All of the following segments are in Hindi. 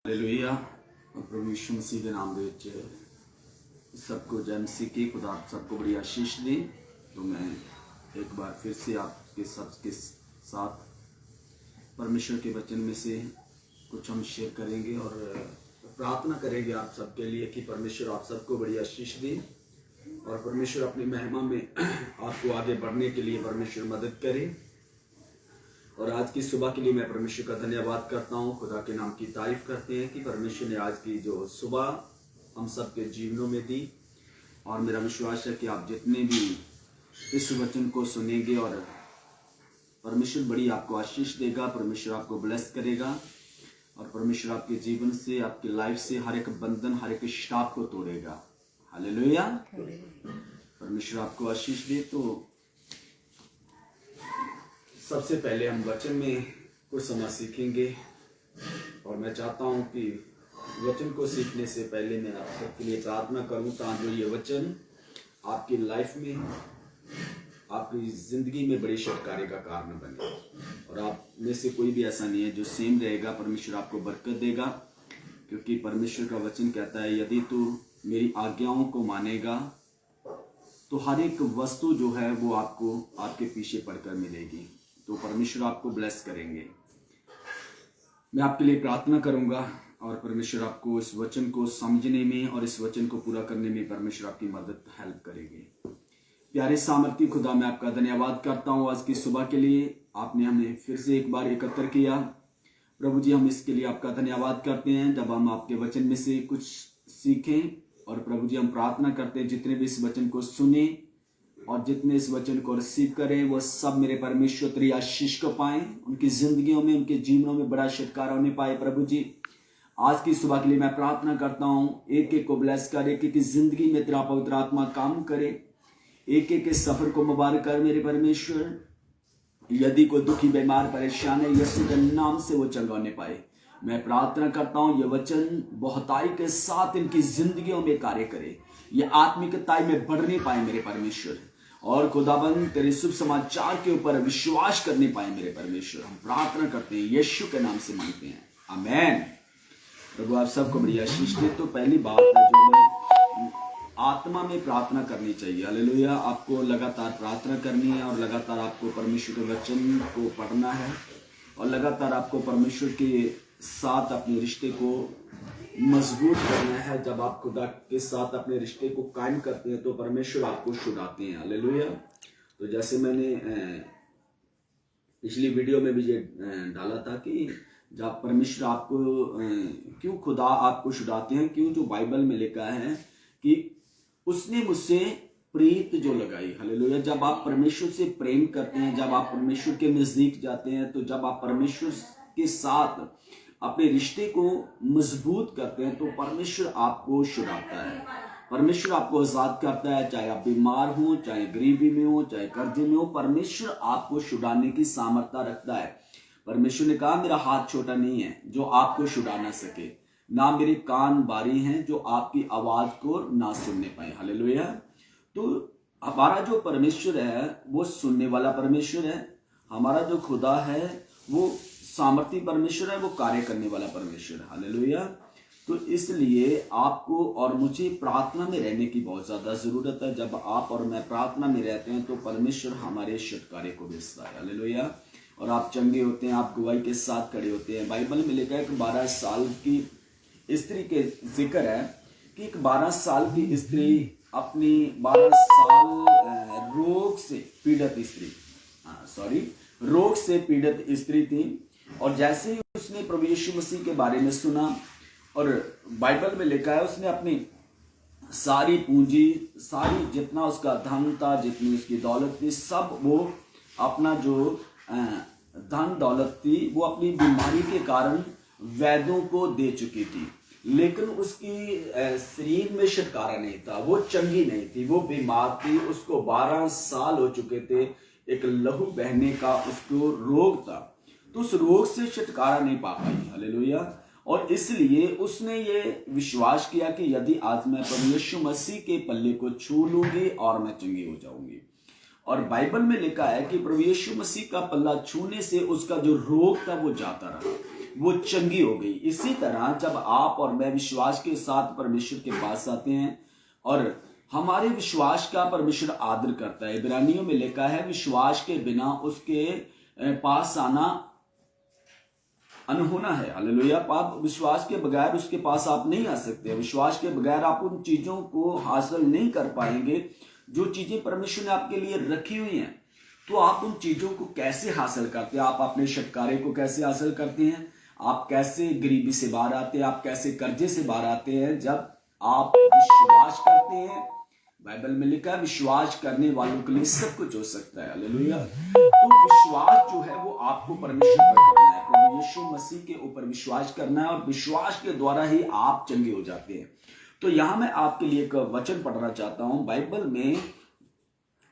हालेलुया। प्रभु यीशु मसीह के नाम दे सबको जय मसीह की खुदा सबको बड़ी आशीष दी। तो मैं एक बार फिर से आपके सबके साथ परमेश्वर के वचन में से कुछ हम शेयर करेंगे और प्रार्थना करेंगे आप सबके लिए कि परमेश्वर आप सबको बड़ी आशीष दी और परमेश्वर अपनी महिमा में आपको आगे बढ़ने के लिए परमेश्वर मदद करे। और आज की सुबह के लिए मैं परमेश्वर का धन्यवाद करता हूँ, खुदा के नाम की तारीफ करते हैं कि परमेश्वर ने आज की जो सुबह हम सबके जीवनों में दी। और मेरा विश्वास है कि आप जितने भी इस वचन को सुनेंगे और परमेश्वर बड़ी आपको आशीष देगा, परमेश्वर आपको ब्लेस करेगा और परमेश्वर आपके जीवन से, आपकी लाइफ से हर एक बंधन, हर एक श्राप को तोड़ेगा। हालेलुया। परमेश्वर आपको आशीष दे। तो सबसे पहले हम वचन में कुछ समय सीखेंगे और मैं चाहता हूं कि वचन को सीखने से पहले मैं आप सबके लिए प्रार्थना करूं ताकि ये वचन आपकी लाइफ में, आपकी जिंदगी में बड़े छुटकारे का कारण बने। और आप में से कोई भी ऐसा नहीं है जो सेम रहेगा। परमेश्वर आपको बरकत देगा क्योंकि परमेश्वर का वचन कहता है यदि तू मेरी आज्ञाओं को मानेगा तो हर एक वस्तु जो है वो आपको आपके पीछे पड़कर मिलेगी। तो परमेश्वर आपको ब्लेस करेंगे। मैं आपके लिए प्रार्थना करूंगा और परमेश्वर आपको इस वचन को समझने में और इस वचन को पूरा करने में परमेश्वर आपकी मदद हेल्प करेंगे। प्यारे सामर्थी खुदा, मैं आपका धन्यवाद करता हूं आज की सुबह के लिए। आपने हमें फिर से एक बार एकत्र किया प्रभु जी, हम इसके लिए आपका धन्यवाद करते हैं। जब हम आपके वचन में से कुछ सीखें और प्रभु जी हम प्रार्थना करते हैं जितने भी इस वचन को सुने और जितने इस वचन को रिसीव करें वो सब मेरे परमेश्वर तेरी आशीष को पाएं, उनकी जिंदगियों में, उनके जीवनों में बड़ा छुटकारा होने पाए। प्रभु जी आज की सुबह के लिए मैं प्रार्थना करता हूं, एक एक को ब्लेस कर, एक एक की जिंदगी में तेरा पवित्र आत्मा काम करे, एक एक के सफर को मुबारक कर मेरे परमेश्वर। यदि कोई दुखी, बीमार, परेशान है, यीशु के नाम से वो चंगा होने पाए। मैं प्रार्थना करता हूं ये वचन बहुताई के साथ इनकी जिंदगियों में कार्य करे, ये आत्मिकताई में बढ़ने पाए मेरे परमेश्वर। और खुदाबंद तेरे शुभ समाचार के ऊपर विश्वास करने पाए मेरे परमेश्वर। हम प्रार्थना करते हैं यीशु के नाम से मांगते हैं, आमेन। प्रभु आप सबको बड़ी आशीष दे। तो पहली बात है जो मैं आत्मा में प्रार्थना करनी चाहिए। हालेलुया। आपको लगातार प्रार्थना करनी है और लगातार आपको परमेश्वर के वचन को पढ़ना है और लगातार आपको परमेश्वर के साथ अपने रिश्ते को मजबूत करना है। जब आप खुदा के साथ अपने रिश्ते को कायम करते हैं तो परमेश्वर आपको छुड़ाते हैं। हालेलुया। तो जैसे मैंने पिछली वीडियो में भी ये डाला था कि जब परमेश्वर आपको क्यों खुदा आपको छुड़ाते हैं, क्यों, जो बाइबल में लिखा है कि उसने मुझसे प्रीत जो लगाई। हालेलुया। जब आप परमेश्वर से प्रेम करते हैं, जब आप परमेश्वर के नजदीक जाते हैं, तो जब आप परमेश्वर के साथ अपने रिश्ते को मजबूत करते हैं तो परमेश्वर आपको छुड़ाता है, परमेश्वर आपको आजाद करता है। चाहे आप बीमार हो, चाहे गरीबी में हो, चाहे कर्जे में हो, परमेश्वर आपको छुड़ाने की सामर्थ्य रखता है। परमेश्वर ने कहा मेरा हाथ छोटा नहीं है जो आपको छुड़ा ना सके, ना मेरे कान बारी हैं जो आपकी आवाज को ना सुनने पाए। हालेलुया। तो हमारा जो परमेश्वर है वो सुनने वाला परमेश्वर है। हमारा जो खुदा है वो सामर्थी परमेश्वर है, वो कार्य करने वाला परमेश्वर है। हालेलुया। तो इसलिए आपको और मुझे प्रार्थना में रहने की बहुत ज्यादा जरूरत है। जब आप और मैं प्रार्थना में रहते हैं तो परमेश्वर हमारे छुटकारे को भेजता है। हालेलुया। और आप चंगे होते हैं, आप गवाही के साथ खड़े होते हैं। बाइबल में लिखा है कि 12 साल की स्त्री के जिक्र है कि एक 12 साल की स्त्री अपनी 12 साल रोग से पीड़ित स्त्री थी। और जैसे ही उसने प्रभु यीशु मसीह के बारे में सुना और बाइबल में लिखा है उसने अपनी सारी पूंजी, सारी जितना उसका धन था, जितनी उसकी दौलत थी, सब वो अपना जो धन दौलत थी वो अपनी बीमारी के कारण वैद्यों को दे चुकी थी। लेकिन उसकी शरीर में छुटकारा नहीं था, वो चंगी नहीं थी, वो बीमार थी। उसको 12 साल हो चुके थे, एक लहू बहने का उसको रोग था, तो उस रोग से छुटकारा नहीं पा पाई। हालेलुया। और इसलिए उसने ये विश्वास किया कि यदि आज मैं प्रभु यीशु मसीह के पल्ले को छू लूंगी और मैं चंगी हो जाऊंगी। और बाइबल में लिखा है कि प्रभु यीशु मसीह का पल्ला छूने से उसका जो रोग था वो जाता रहा। वो चंगी हो गई। इसी तरह जब आप और मैं विश्वास के साथ परमेश्वर के पास आते हैं और हमारे विश्वास का परमेश्वर आदर करता है। इब्रानियों में लिखा है विश्वास के बिना उसके पास आना अनहोना है। हालेलुया। आप विश्वास के बगैर उसके पास आप नहीं आ सकते। विश्वास के बगैर आप उन चीजों को हासिल नहीं कर पाएंगे जो चीजें परमेश्वर ने आपके लिए रखी हुई हैं। तो आप उन चीजों को कैसे हासिल करते हैं? आप अपने छुटकारे को कैसे हासिल करते हैं? आप कैसे गरीबी से बाहर आते हैं? आप कैसे कर्जे से बाहर आते हैं? जब आप विश्वास करते हैं। बाइबल में लिखा है विश्वास करने वालों के लिए सब कुछ हो सकता है। हालेलुया। तो विश्वास जो है वो आपको परमेश्वर पर करना है, प्रभु यीशु मसीह के ऊपर विश्वास करना है और विश्वास के द्वारा ही आप चंगे हो जाते हैं। तो यहां मैं आपके लिए एक वचन पढ़ना चाहता हूं। बाइबल में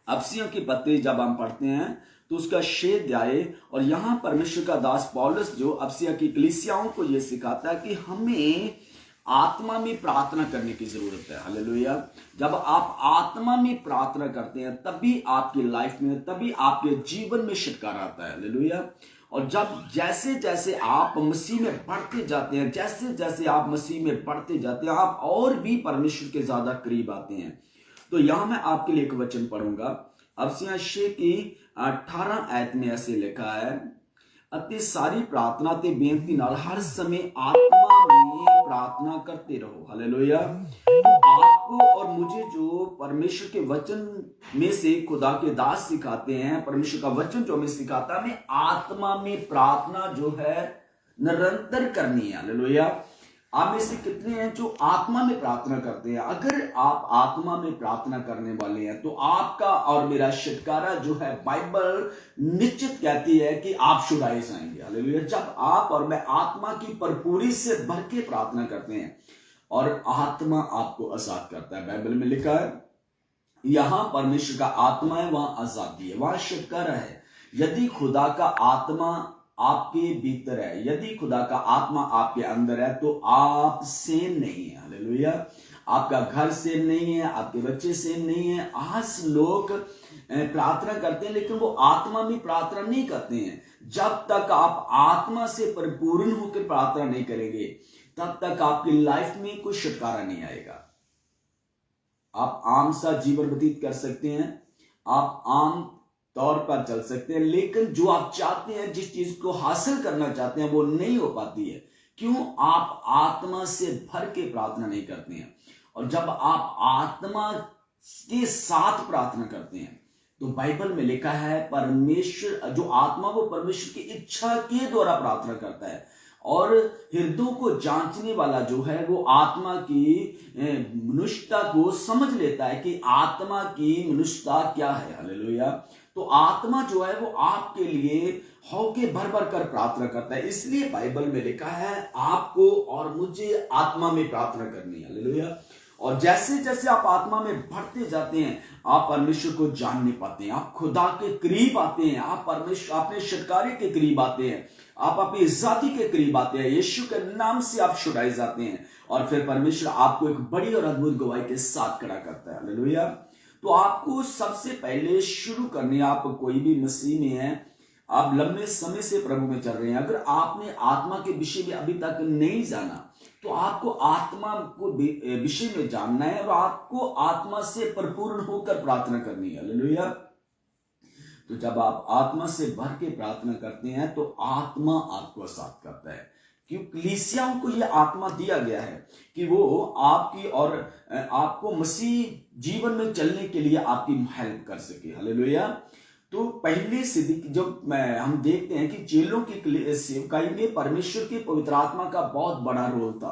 अफसियों की पत्री जब हम पढ़ते हैं तो उसका 6 अध्याय, और यहां परमेश्वर का दास पौलुस जो अफसिया की कलीसियाओं को यह सिखाता है कि हमें आत्मा में प्रार्थना करने की जरूरत है। हालेलुया। जब आप आत्मा में प्रार्थना करते हैं तभी आपकी लाइफ में, तभी आपके जीवन में छुटकारा आता है। हालेलुया। और जब जैसे जैसे आप मसीह में बढ़ते जाते हैं, जैसे जैसे आप मसीह में बढ़ते जाते हैं, आप और भी परमेश्वर के ज्यादा करीब आते हैं। तो यहां मैं आपके लिए एक वचन पढ़ूंगा। अफसिया 6 की 18 आयत में ऐसे लिखा है, अति सारी प्रार्थना ते बेनती नाल हर समय आत्मा में प्रार्थना करते रहो। हालेलुया। तो आपको और मुझे जो परमेश्वर के वचन में से खुदा के दास सिखाते हैं, परमेश्वर का वचन जो हमें सिखाता है, हमें आत्मा में प्रार्थना जो है निरंतर करनी है। हालेलुया। आप में से कितने हैं जो आत्मा में प्रार्थना करते हैं? अगर आप आत्मा में प्रार्थना करने वाले हैं तो आपका और मेरा छुटकारा जो है बाइबल निश्चित कहती है कि आप छुड़ाए जाएंगे। हालेलुया। जब आप और मैं आत्मा की भरपूरी से भर के प्रार्थना करते हैं और आत्मा आपको आजाद करता है। बाइबल में लिखा है यहां परमेश्वर का आत्मा है, वहां आजादी है, वहां छुटकारा है। यदि खुदा का आत्मा आपके भीतर है, यदि खुदा का आत्मा आपके अंदर है, तो आप सेम नहीं है। हालेलुया। आपका घर सेम नहीं है, आपके बच्चे सेम नहीं है। आज लोग प्रार्थना करते हैं लेकिन वो आत्मा में प्रार्थना नहीं करते हैं। जब तक आप आत्मा से परिपूर्ण होकर प्रार्थना नहीं करेंगे तब तक आपकी लाइफ में कोई छुटकारा नहीं आएगा। आप आम सा जीवन व्यतीत कर सकते हैं, आप आम तौर पर चल सकते हैं, लेकिन जो आप चाहते हैं, जिस चीज को हासिल करना चाहते हैं, वो नहीं हो पाती है। क्यों? आप आत्मा से भर के प्रार्थना नहीं करते हैं। और जब आप आत्मा के साथ प्रार्थना करते हैं तो बाइबल में लिखा है परमेश्वर जो आत्मा वो परमेश्वर की इच्छा के द्वारा प्रार्थना करता है। और हृदयों को जांचने वाला जो है वो आत्मा की मनुष्यता को समझ लेता है कि आत्मा की मनुष्यता क्या है। हालेलुया। तो आत्मा जो है वो आपके लिए हौके भर भर कर प्रार्थना करता है। इसलिए बाइबल में लिखा है आपको और मुझे आत्मा में प्रार्थना करनी है। हालेलुया। और जैसे जैसे आप आत्मा में बढ़ते जाते हैं आप परमेश्वर को जानने पाते हैं, आप खुदा के करीब आते हैं, आप परमेश्वर अपने छुटकारे के करीब आते हैं, आप अपनी आजादी के करीब आते हैं। यीशु के नाम से आप छुड़ाए जाते हैं और फिर परमेश्वर आपको एक बड़ी और अद्भुत गवाही के साथ खड़ा करता है। हालेलुया। तो आपको सबसे पहले शुरू करने, आप कोई भी मसीह में है, आप लंबे समय से प्रभु में चल रहे हैं, अगर आपने आत्मा के विषय में अभी तक नहीं जाना तो आपको आत्मा को विषय में जानना है और आपको आत्मा से परिपूर्ण होकर प्रार्थना करनी है। हालेलुया। तो जब आप आत्मा से भर के प्रार्थना करते हैं तो आत्मा आपको साथ करता है। क्यों? कलीसियाओं को यह आत्मा दिया गया है कि वो आपकी और आपको मसीह जीवन में चलने के लिए आपकी हेल्प कर सके। हालेलुया। तो पहले से जब हम देखते हैं कि चेलों की सेवकाई में परमेश्वर के पवित्र आत्मा का बहुत बड़ा रोल था।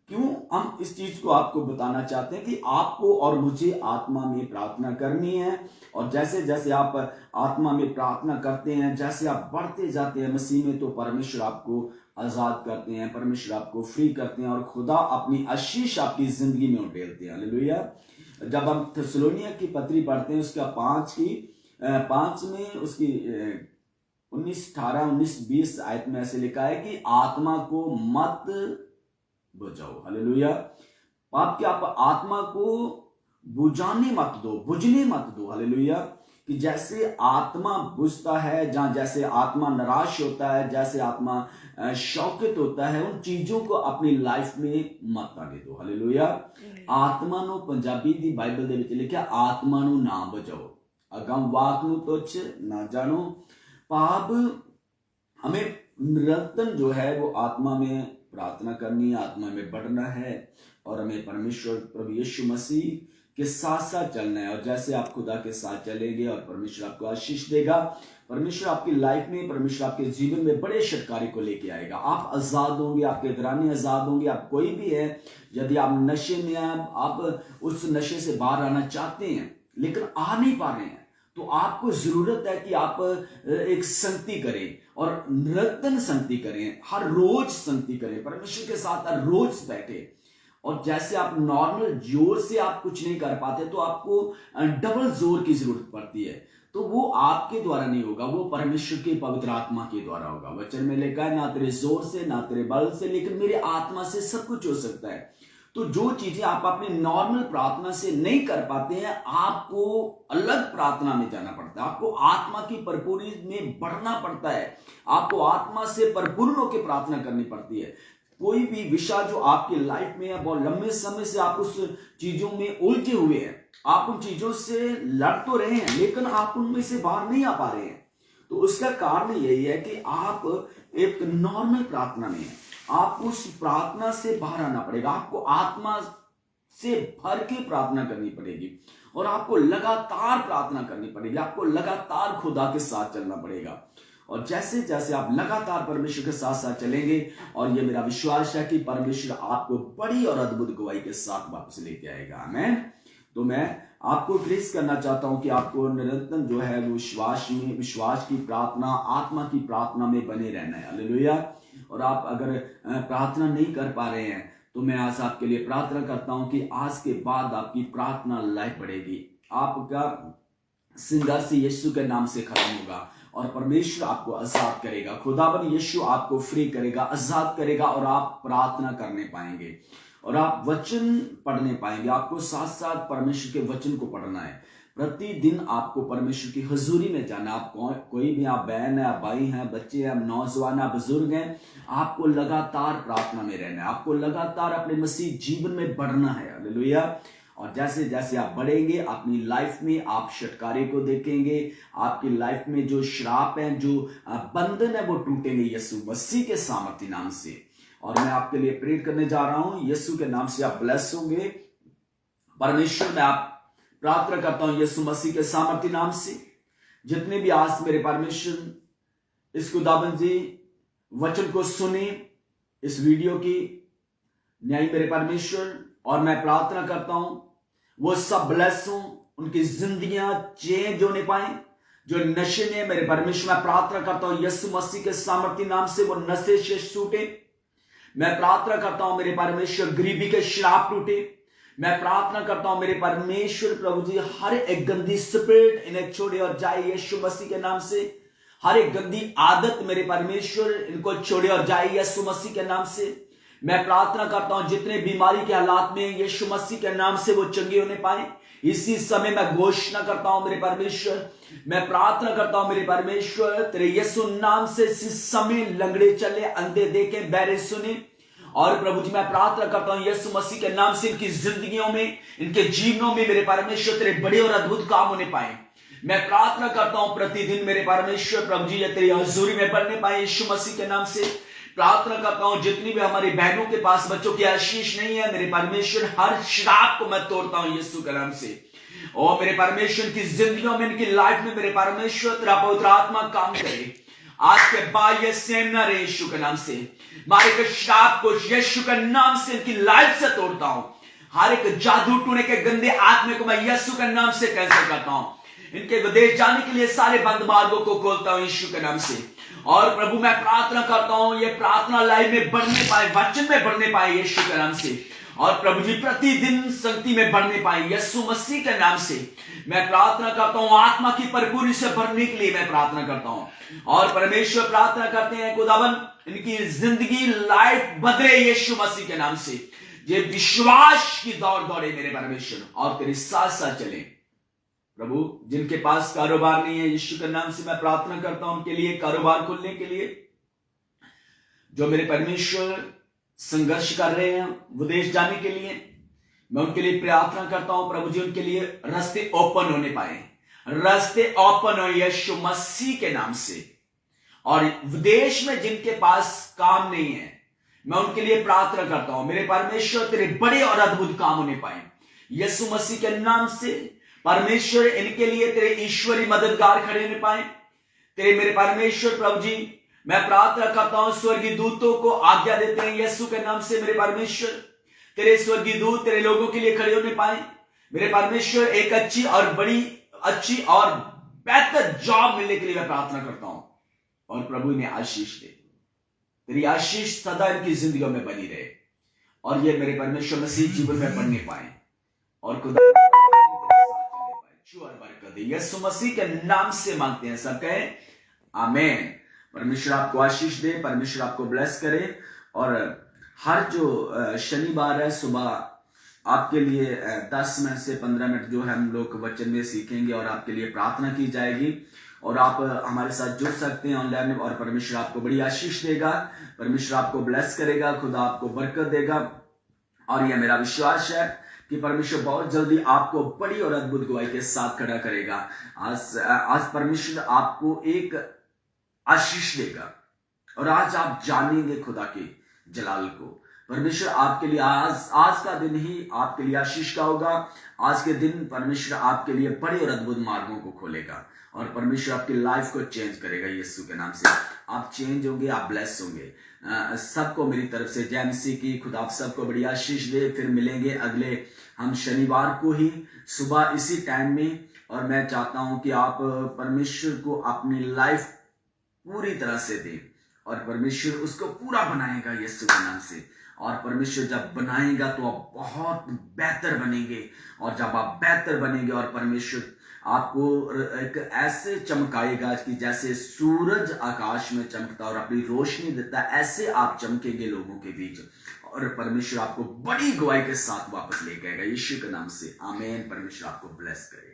क्यों? हम इस चीज को आपको बताना चाहते हैं कि आपको और मुझे आत्मा में प्रार्थना करनी है। और जैसे जैसे आप आत्मा में प्रार्थना करते हैं, जैसे आप बढ़ते जाते हैं मसीह में, तो परमेश्वर आपको आजाद करते हैं, परमेश्वर आपको फ्री करते हैं और खुदा अपनी आशीष आपकी जिंदगी में उड़ेलते हैं। हालेलुया। जब हम थिस्सलुनीकियों की पत्री पढ़ते हैं उसका 5 में उसकी 19, 18, 19, 20 आयत में ऐसे लिखा है कि आत्मा को मत बुझाओ। हालेलुया। आप क्या? आप आत्मा को बुझाने मत दो, बुझने मत दो। हालेलुया। कि जैसे आत्मा बुझता है, जहां जैसे आत्मा निराश होता है, जैसे आत्मा शौकित होता है, उन चीजों को अपनी लाइफ में मत आने दो। हालेलुया। आत्मा नो पंजाबी दी बाइबल दे विच लिखिया आत्मा नु ना बजाओ, अगम वाक नु तुच्छ ना जानो। पाप हमें निरंतर जो है वो आत्मा में प्रार्थना करनी है, आत्मा में बढ़ना है और हमें परमेश्वर प्रभु यीशु मसीह के साथ साथ चलना है। और जैसे आप खुदा के साथ चलेंगे और परमेश्वर आपको आशीष देगा, परमेश्वर आपकी लाइफ में, परमेश्वर आपके जीवन में बड़े छुटकारे को लेके आएगा। आप आजाद होंगे, आपके घराने आजाद होंगे। आप कोई भी है, यदि आप नशे में हैं, आप उस नशे से बाहर आना चाहते हैं लेकिन आ नहीं पा रहे हैं, तो आपको जरूरत है कि आप एक संगति करें और निरंतर संगति करें, हर रोज संगति करें, परमेश्वर के साथ हर रोज बैठे। और जैसे आप नॉर्मल जोर से आप कुछ नहीं कर पाते तो आपको डबल जोर की जरूरत पड़ती है, तो वो आपके द्वारा नहीं होगा, वो परमेश्वर के पवित्र आत्मा के द्वारा होगा। वचन में लिखा है, ना तेरे जोर से ना तेरे बल से लेकिन मेरे आत्मा से सब कुछ हो सकता है। तो जो चीजें आप अपनी नॉर्मल प्रार्थना से नहीं कर पाते हैं, आपको अलग प्रार्थना में जाना पड़ता है, आपको आत्मा की परिपूर्ति में बढ़ना पड़ता है, आपको आत्मा से परिपूर्ण होकर प्रार्थना करनी पड़ती है। कोई भी विषय जो आपकी लाइफ में है, बहुत लंबे समय से आप उस चीजों में उलझे हुए हैं, आप उन चीजों से लड़ तो रहे हैं लेकिन आप उनमें से बाहर नहीं आ पा रहे हैं, तो उसका कारण यही है कि आप एक नॉर्मल प्रार्थना में हैं। आपको उस प्रार्थना से बाहर आना पड़ेगा, आपको आत्मा से भर के प्रार्थना करनी पड़ेगी और आपको लगातार प्रार्थना करनी पड़ेगी, आपको लगातार खुदा के साथ चलना पड़ेगा। और जैसे जैसे आप लगातार परमेश्वर के साथ साथ चलेंगे, और ये मेरा विश्वास है कि परमेश्वर आपको बड़ी और अद्भुत गवाही के साथ वापस लेके आएगा। आमीन। तो मैं आपको ग्रेस करना चाहता हूं कि आपको निरंतर जो है वो विश्वास की प्रार्थना, आत्मा की प्रार्थना में बने रहना है। हालेलुया। और आप अगर प्रार्थना नहीं कर पा रहे हैं तो मैं आज आपके लिए प्रार्थना करता हूं कि आज के बाद आपकी प्रार्थना लाइफ बढ़ेगी, आपका संघर्ष यीशु के नाम से खत्म होगा और परमेश्वर आपको आजाद करेगा। खुदावन यीशु आपको फ्री करेगा, आजाद करेगा और आप प्रार्थना करने पाएंगे और आप वचन पढ़ने पाएंगे। आपको साथ साथ परमेश्वर के वचन को पढ़ना है, प्रतिदिन आपको परमेश्वर की हुजूरी में जाना। आप कोई भी, आप बहन है, आप भाई हैं, बच्चे हैं, नौजवान हैं, बुजुर्ग हैं, आपको लगातार प्रार्थना में रहना है, आपको लगातार अपने मसीह जीवन में बढ़ना है। हालेलुया। और जैसे जैसे आप बढ़ेंगे अपनी लाइफ में, आप छुटकारे को देखेंगे, आपकी लाइफ में जो श्राप है, जो बंधन है, वो टूटेंगे यीशु मसीह के सामर्थ्य नाम से। और मैं आपके लिए प्रेयर करने जा रहा हूं, यीशु के नाम से आप ब्लेस होंगे। परमेश्वर, मैं आप प्रार्थना करता हूं यीशु मसीह के सामर्थ्य नाम से, जितने भी आज मेरे परमेश्वर इस खुदाबंद जी वचन को सुने, इस वीडियो की न्याय मेरे परमेश्वर, और मैं प्रार्थना करता हूं वो सब ब्लेस हों, उनकी जिंदगियां चेंज होने पाए। जो नशे में मेरे परमेश्वर, मैं प्रार्थना करता हूं यीशु मसीह के सामर्थ्य नाम से वो नशे से छूटे। मैं प्रार्थना करता हूं मेरे परमेश्वर गरीबी के श्राप टूटे। मैं प्रार्थना करता हूं मेरे परमेश्वर प्रभु जी, हर एक गंदी स्पिरिट इन्हें छोड़े और जाए यीशु मसीह के नाम से। हर एक गंदी आदत मेरे परमेश्वर इनको छोड़े और जाए यीशु मसीह के नाम से। मैं प्रार्थना करता हूं जितने बीमारी के हालात में यीशु मसीह के नाम से वो चंगे होने पाए। इसी समय मैं घोषणा करता हूं मेरे परमेश्वर, मैं प्रार्थना करता हूं मेरे परमेश्वर, तेरे यीशु नाम से इस समय लंगड़े चले, अंधे देखे, बहरे सुने। और प्रभु जी, मैं प्रार्थना करता हूं यीशु मसीह के नाम से इनकी जिंदगियों में, इनके जीवनों में मेरे परमेश्वर तेरे बड़े और अद्भुत काम होने पाए। मैं प्रार्थना करता हूं प्रतिदिन मेरे परमेश्वर प्रभु जी, तेरी हजूरी में बढ़ने पाए यीशु मसीह के नाम से। प्रार्थना करता हूं जितनी भी हमारी बहनों के पास बच्चों की आशीष नहीं है, मेरे परमेश्वर हर श्राप को मैं तोड़ता हूं यीशु के नाम से। और मेरे परमेश्वर की जिंदगियों में, इनकी लाइफ में मेरे परमेश्वर तेरा पवित्र आत्मा काम करे। आज के बाद ये सेम ना रहे यीशु के नाम से। मारे के श्राप को यीशु के नाम से इनकी लाइफ से तोड़ता हूं। हर एक जादू टूने के गंदे आत्मे को मैं यीशु के नाम से कैंसिल करता हूं। इनके विदेश जाने के लिए सारे बंद मार्गों को खोलता हूं यीशु के नाम से। और प्रभु, मैं प्रार्थना करता हूं ये प्रार्थना लाइफ में बढ़ने पाए, वचन में बढ़ने पाए यीशु के नाम से। और प्रभु जी, प्रतिदिन संगति में बढ़ने पाए यीशु मसीह के नाम से। मैं प्रार्थना करता हूं आत्मा की परिपूर्ति से भरने के लिए मैं प्रार्थना करता हूं। और परमेश्वर प्रार्थना करते हैं खुदावन, इनकी जिंदगी लाइफ बदले यीशु मसीह के नाम से। ये विश्वास की दौड़ दौड़े मेरे परमेश्वर और तेरे साथ साथ चले। प्रभु जिनके पास कारोबार नहीं है, यीशु के नाम से मैं प्रार्थना करता हूं उनके लिए कारोबार खोलने के लिए। जो मेरे परमेश्वर संघर्ष कर रहे हैं विदेश जाने के लिए, मैं उनके लिए प्रार्थना करता हूं प्रभु जी, उनके लिए रास्ते ओपन होने पाए, रास्ते ओपन हो यीशु मसीह के नाम से। और विदेश में जिनके पास काम नहीं है, मैं उनके लिए प्रार्थना करता हूं मेरे परमेश्वर तेरे बड़े और अद्भुत काम होने पाए यीशु मसीह के नाम से। परमेश्वर इनके लिए तेरे ईश्वरी मददगार खड़े होने पाए। तेरे मेरे परमेश्वर प्रभु जी मैं प्रार्थना करता हूं स्वर्गीय दूतों को आज्ञा देते हैं यीशु के नाम से। मेरे परमेश्वर तेरे स्वर्गीय दूत तेरे लोगों के लिए खड़े होने पाए। मेरे परमेश्वर एक अच्छी और बेहतर जॉब मिलने के लिए मैं प्रार्थना करता हूं। और प्रभु इन्हें आशीष दे, तेरी आशीष सदा इनकी जिंदगियों में बनी रहे और ये मेरे परमेश्वर मसीह जीवन में बढ़ने पाए और खुदा और बरकत दे। यीशु मसीह के नाम से मांगते हैं, सब कहें आमीन। परमेश्वर आपको आशीष दे, परमेश्वर आपको ब्लेस करे। और हर जो शनिवार है सुबह आपके लिए 10 मिनट से 15 मिनट जो है हम लोग वचन में सीखेंगे और आपके लिए प्रार्थना की जाएगी और आप हमारे साथ जुड़ सकते हैं ऑनलाइन और परमेश्वर आपको बड़ी आशीष देगा, परमेश्वर आपको ब्लेस करेगा, खुदा आपको बरकत देगा। और यह मेरा विश्वास है कि परमेश्वर बहुत जल्दी आपको बड़ी और अद्भुत गवाही के साथ खड़ा करेगा। आज परमेश्वर आपको एक आशीष देगा और आज आप जानेंगे खुदा के जलाल को। परमेश्वर आपके लिए आज का दिन ही आपके लिए आशीष का होगा। आज के दिन परमेश्वर आपके लिए बड़े और अद्भुत मार्गों को खोलेगा और परमेश्वर आपकी लाइफ को चेंज करेगा यीशु के नाम से। आप चेंज होंगे, आप ब्लेस होंगे। सबको मेरी तरफ से जय मसीह की। खुदा आप सबको बड़ी आशीष दे। फिर मिलेंगे अगले हम शनिवार को ही सुबह इसी टाइम में। और मैं चाहता हूं कि आप परमेश्वर को अपनी लाइफ पूरी तरह से दें और परमेश्वर उसको पूरा बनाएगा यीशु के नाम से। और परमेश्वर जब बनाएगा तो आप बहुत बेहतर बनेंगे और जब आप बेहतर बनेंगे और परमेश्वर आपको एक ऐसे चमकाएगा कि जैसे सूरज आकाश में चमकता और अपनी रोशनी देता, ऐसे आप चमकेंगे लोगों के बीच और परमेश्वर आपको बड़ी गवाही के साथ वापस लेके आएगा यीशु के नाम से। आमीन। परमेश्वर आपको ब्लेस करे।